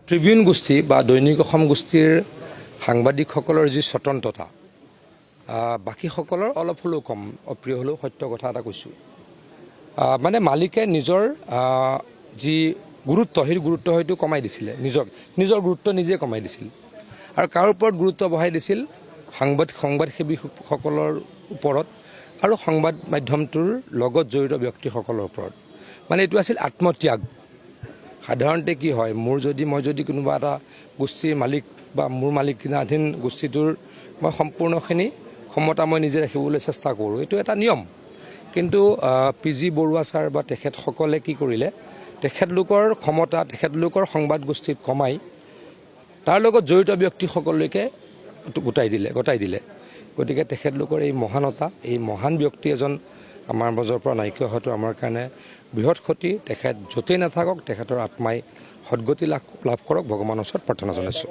Tribune গোষ্ঠী বা দৈনিক অসম গোষ্ঠীৰ সাংবাদিকসকলৰ যি স্বতন্ত্ৰতা বাকীসকলৰ অলপ হ'লেও কম, অপ্ৰিয় হ'লেও সত্য কথা এটা কৈছোঁ। মানে মালিকে নিজৰ যি গুৰুত্ব, সেই গুৰুত্ব হয়তো কমাই দিছিলে, নিজৰ গুৰুত্ব নিজে কমাই দিছিল। আৰু কাৰ ওপৰত গুৰুত্ব বঢ়াই দিছিল? সংবাদসেৱীসকলৰ ওপৰত আৰু সংবাদ মাধ্যমটোৰ লগত জড়িত ব্যক্তিসকলৰ ওপৰত। মানে এইটো আছিল আত্মত্যাগ। সাধাৰণতে কি হয়, মই যদি কোনোবা এটা গোষ্ঠীৰ মালিক বা মোৰ মালিকাধীন গোষ্ঠীটোৰ মই সম্পূৰ্ণখিনি ক্ষমতা মই নিজে ৰাখিবলৈ চেষ্টা কৰোঁ, এইটো এটা নিয়ম। কিন্তু PG বৰুৱা ছাৰ বা তেখেতসকলে কি কৰিলে, তেখেতলোকৰ ক্ষমতা তেখেতলোকৰ সংবাদ গোষ্ঠীত কমাই তাৰ লগত জড়িত ব্যক্তিসকললৈকে গোটাই দিলে। গতিকে তেখেতলোকৰ এই মহানতা, এই মহান ব্যক্তি এজন আমাৰ মাজৰ পৰা নাইকিয়া হোৱাটো আমাৰ কাৰণে বৃহৎ ক্ষতি। তেখেত য'তেই নাথাকক তেখেতৰ আত্মাই সদ্গতি লাভ কৰক, ভগৱানৰ ওচৰত প্ৰাৰ্থনা জনাইছোঁ।